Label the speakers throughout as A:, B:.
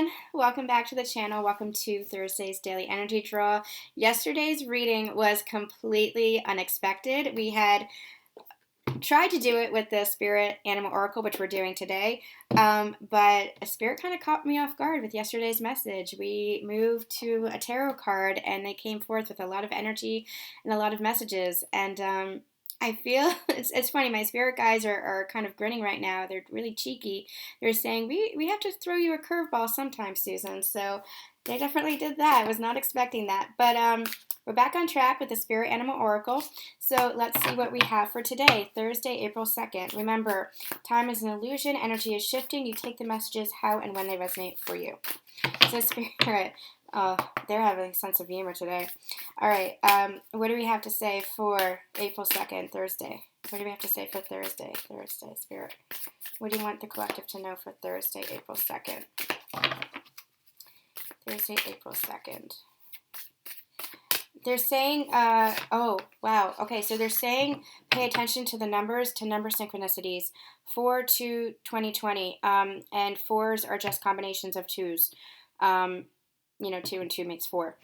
A: everyone, welcome back to the channel. Welcome to Thursday's Daily Energy Draw. Yesterday's reading was completely unexpected. We had tried to do it with the Spirit Animal Oracle, which we're doing today, but a spirit kind of caught me off guard with yesterday's message. We moved to a tarot card and they came forth with a lot of energy and a lot of messages, and I feel it's funny. My spirit guys are kind of grinning right now. They're really cheeky. They're saying, we have to throw you a curveball sometime, Susan. So they definitely did that. I was not expecting that. But we're back on track with the Spirit Animal Oracle. So let's see what we have for today, Thursday, April 2nd. Remember, time is an illusion. Energy is shifting. You take the messages how and when they resonate for you. So Spirit... Oh, they're having a sense of humor today. All right, what do we have to say for April 2nd, Thursday? What do we have to say for Thursday, Spirit? What do you want the collective to know for Thursday, April 2nd? Thursday, April 2nd. They're saying, oh, wow. Okay, so they're saying pay attention to the numbers, to number synchronicities. 4 to 2020, and 4s are just combinations of 2s. 2 and 2 makes 4.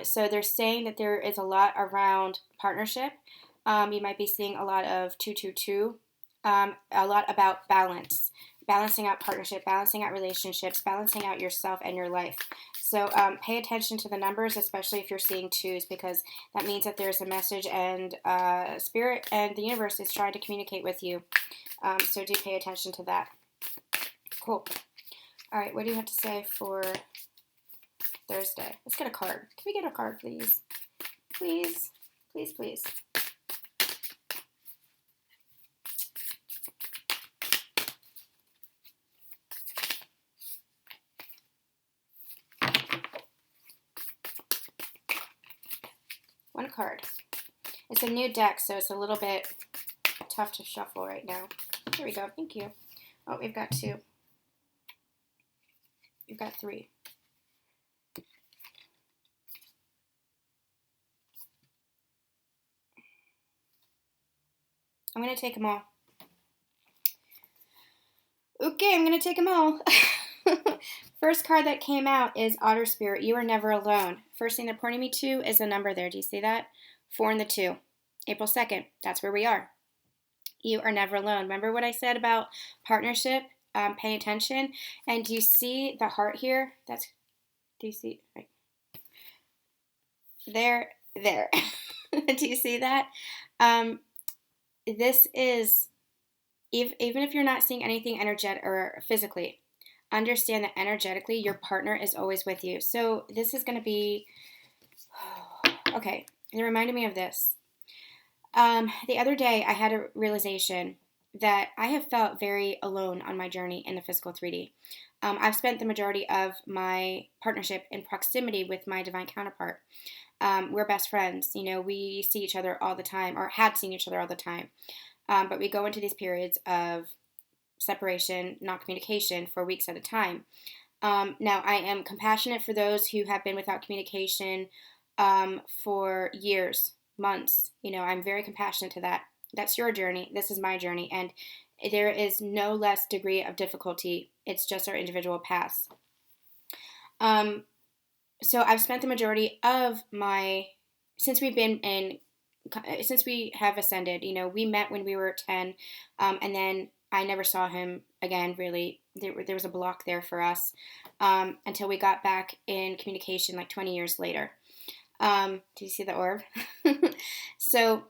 A: So they're saying that there is a lot around partnership. You might be seeing a lot of 222, a lot about balance, balancing out partnership, balancing out relationships, balancing out yourself and your life. So pay attention to the numbers, especially if you're seeing 2s, because that means that there's a message and Spirit and the universe is trying to communicate with you. So do pay attention to that. Cool. All right, what do you have to say for Thursday? Let's get a card. Can we get a card, please? Please, please, please. One card. It's a new deck, so it's a little bit tough to shuffle right now. Here we go. Thank you. Oh, we've got 2. We've got 3. I'm going to take them all. Okay, I'm going to take them all. First card that came out is Otter Spirit. You are never alone. First thing they're pointing me to is the number there. Do you see that? 4 and the 2. April 2nd. That's where we are. You are never alone. Remember what I said about partnership? Pay attention. And do you see the heart here? Do you see? Right. There. Do you see that? This is, even if you're not seeing anything energetic or physically, understand that energetically your partner is always with you. So this is going to be, okay, it reminded me of this. The other day I had a realization that I have felt very alone on my journey in the physical 3D. I've spent the majority of my partnership in proximity with my divine counterpart. We're best friends. We see each other all the time, or had seen each other all the time. But we go into these periods of separation, not communication, for weeks at a time. Now, I am compassionate for those who have been without communication for years, months. I'm very compassionate to that. That's your journey. This is my journey. And there is no less degree of difficulty. It's just our individual paths. So I've spent the majority of since we have ascended, we met when we were 10, and then I never saw him again, really. There was a block there for us until we got back in communication like 20 years later. Do you see the orb? So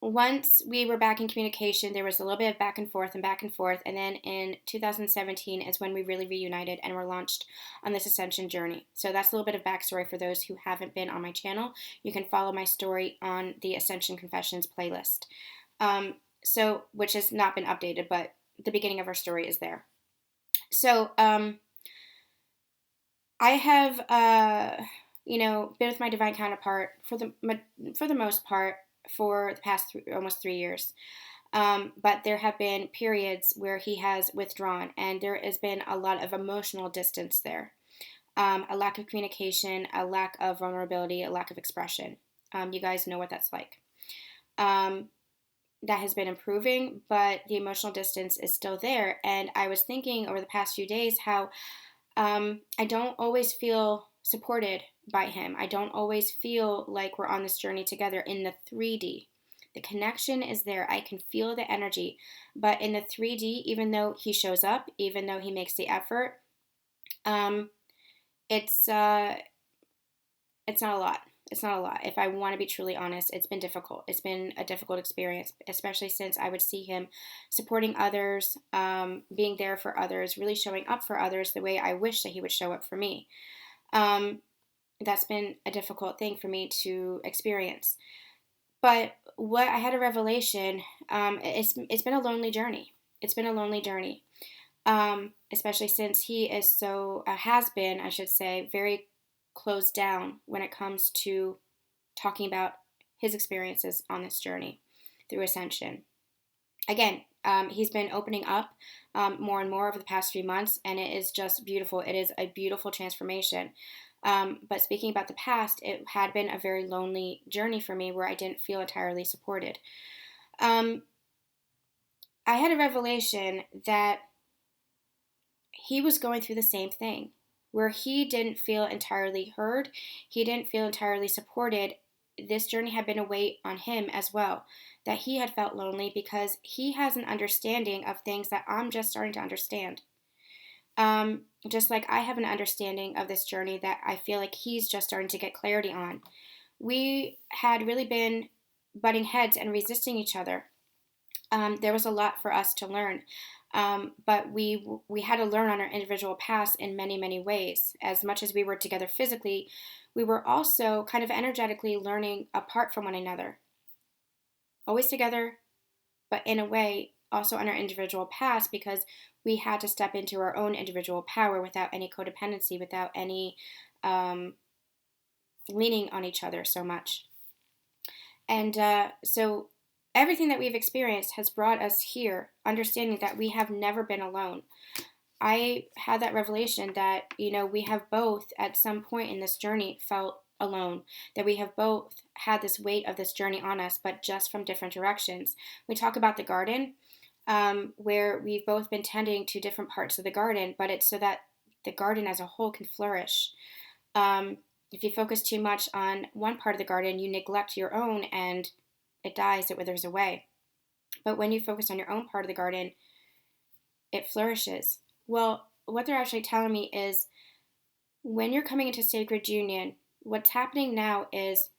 A: once we were back in communication, there was a little bit of back and forth, and then in 2017 is when we really reunited and were launched on this ascension journey. So that's a little bit of backstory for those who haven't been on my channel. You can follow my story on the Ascension Confessions playlist, which has not been updated, but the beginning of our story is there. So I have been with my divine counterpart for the most part for the past almost 3 years. But there have been periods where he has withdrawn, and there has been a lot of emotional distance there. A lack of communication, a lack of vulnerability, a lack of expression. You guys know what that's like. That has been improving, but the emotional distance is still there. And I was thinking over the past few days how I don't always feel supported by him. I don't always feel like we're on this journey together in the 3D. The connection is there. I can feel the energy. But in the 3D, even though he shows up, even though he makes the effort, um, it's it's not a lot. It's not a lot. If I want to be truly honest, it's been difficult. It's been a difficult experience, especially since I would see him supporting others, being there for others, really showing up for others the way I wish that he would show up for me. Um, that's been a difficult thing for me to experience. But what I had a revelation. It's been a lonely journey. It's been a lonely journey. Especially since he is so has been, I should say, very closed down when it comes to talking about his experiences on this journey through ascension. Again, he's been opening up more and more over the past few months, and it is just beautiful. It is a beautiful transformation. But speaking about the past, it had been a very lonely journey for me where I didn't feel entirely supported. Um, I had a revelation that he was going through the same thing, where he didn't feel entirely heard, he didn't feel entirely supported. This journey had been a weight on him as well, that he had felt lonely because he has an understanding of things that I'm just starting to understand. Just like I have an understanding of this journey that I feel like he's just starting to get clarity on. We had really been butting heads and resisting each other. There was a lot for us to learn. But we had to learn on our individual paths in many, many ways. As much as we were together physically, we were also kind of energetically learning apart from one another. Always together, but in a way also on our individual paths, because we had to step into our own individual power without any codependency, without any leaning on each other so much. And so everything that we've experienced has brought us here, understanding that we have never been alone. I had that revelation that, we have both at some point in this journey felt alone, that we have both had this weight of this journey on us, but just from different directions. We talk about the garden, where we've both been tending to different parts of the garden, but it's so that the garden as a whole can flourish. If you focus too much on one part of the garden, you neglect your own and it dies, it withers away. But when you focus on your own part of the garden, it flourishes. Well, what they're actually telling me is when you're coming into sacred union, what's happening now is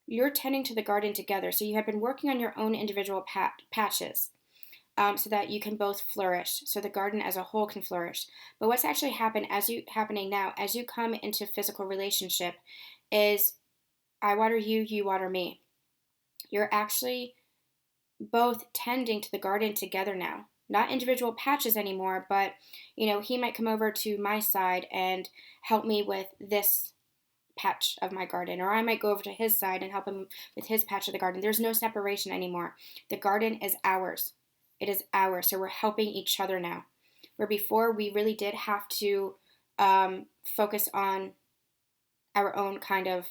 A: you're tending to the garden together. So you have been working on your own individual patches, so that you can both flourish, so the garden as a whole can flourish. But what's actually happening now as you come into physical relationship is I water you, you water me. You're actually both tending to the garden together now. Not individual patches anymore, but he might come over to my side and help me with this patch of my garden, or I might go over to his side and help him with his patch of the garden. There's no separation anymore. The garden is ours. It is ours. So we're helping each other now. Where before we really did have to focus on our own kind of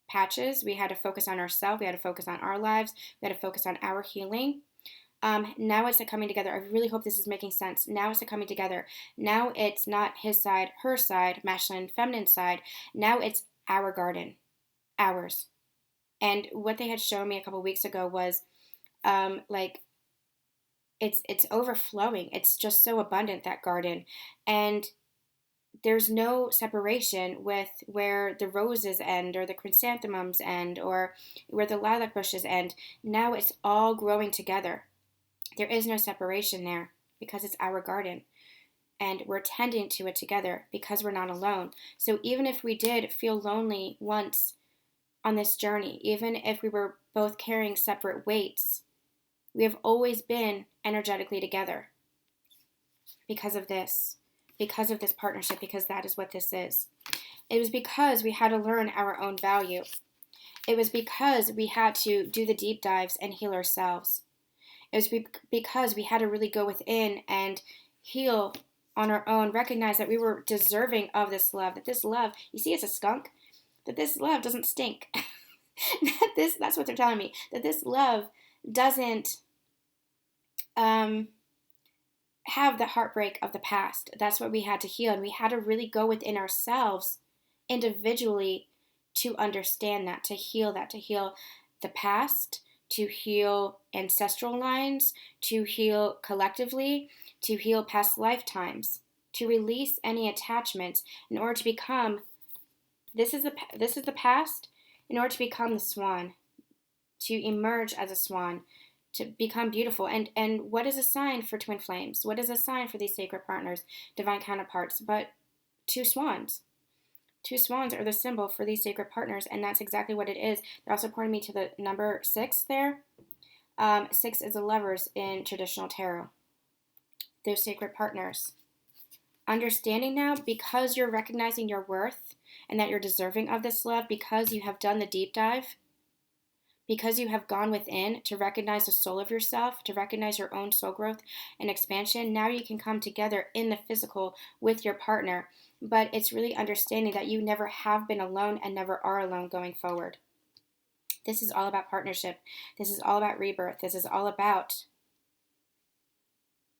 A: patches. We had to focus on ourselves. We had to focus on our lives. We had to focus on our healing. Now it's the coming together. I really hope this is making sense. Now it's the coming together. Now it's not his side, her side, masculine, feminine side. Now it's our garden, ours. And what they had shown me a couple weeks ago was like it's overflowing. It's just so abundant, that garden. And there's no separation with where the roses end or the chrysanthemums end or where the lilac bushes end. Now it's all growing together. There is no separation there because it's our garden and we're tending to it together because we're not alone. So even if we did feel lonely once on this journey, even if we were both carrying separate weights, we have always been energetically together because of this partnership, because that is what this is. It was because we had to learn our own value. It was because we had to do the deep dives and heal ourselves. It was because we had to really go within and heal on our own, recognize that we were deserving of this love, that this love, you see it's a skunk, that this love doesn't stink. That's what they're telling me, that this love doesn't have the heartbreak of the past. That's what we had to heal. And we had to really go within ourselves individually to understand that, to heal the past, to heal ancestral lines, to heal collectively, to heal past lifetimes, to release any attachments in order to become, this is the past, in order to become the swan, to emerge as a swan, to become beautiful. And what is a sign for twin flames? What is a sign for these sacred partners, divine counterparts? But two swans. Two swans are the symbol for these sacred partners, and that's exactly what it is. They're also pointing me to the number 6 there. 6 is the lovers in traditional tarot. Those sacred partners. Understanding now, because you're recognizing your worth and that you're deserving of this love, because you have done the deep dive, because you have gone within to recognize the soul of yourself, to recognize your own soul growth and expansion, now you can come together in the physical with your partner. But it's really understanding that you never have been alone and never are alone going forward. This is all about partnership. This is all about rebirth. This is all about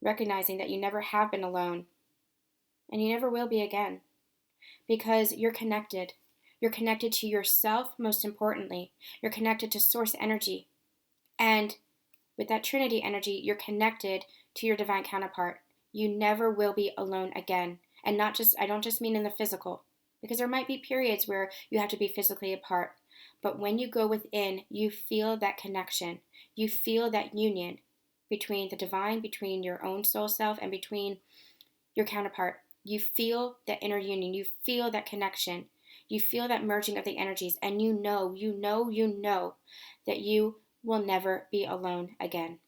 A: recognizing that you never have been alone and you never will be again, because you're connected. You're connected to yourself, most importantly. You're connected to source energy. And with that Trinity energy, you're connected to your divine counterpart. You never will be alone again. And not just, I don't just mean in the physical, because there might be periods where you have to be physically apart. But when you go within, you feel that connection. You feel that union between the divine, between your own soul self, and between your counterpart. You feel that inner union. You feel that connection. You feel that merging of the energies, and you know that you will never be alone again.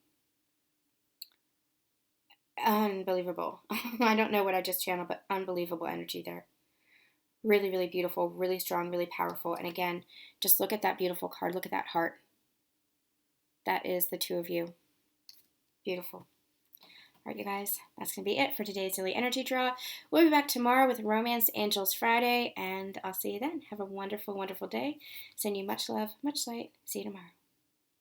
A: Unbelievable. I don't know what I just channeled, but unbelievable energy there. Really, really beautiful, really strong, really powerful. And again, just look at that beautiful card. Look at that heart. That is the two of you. Beautiful. All right, you guys, that's going to be it for today's Daily Energy Draw. We'll be back tomorrow with Romance Angels Friday, and I'll see you then. Have a wonderful, wonderful day. Send you much love, much light. See you tomorrow.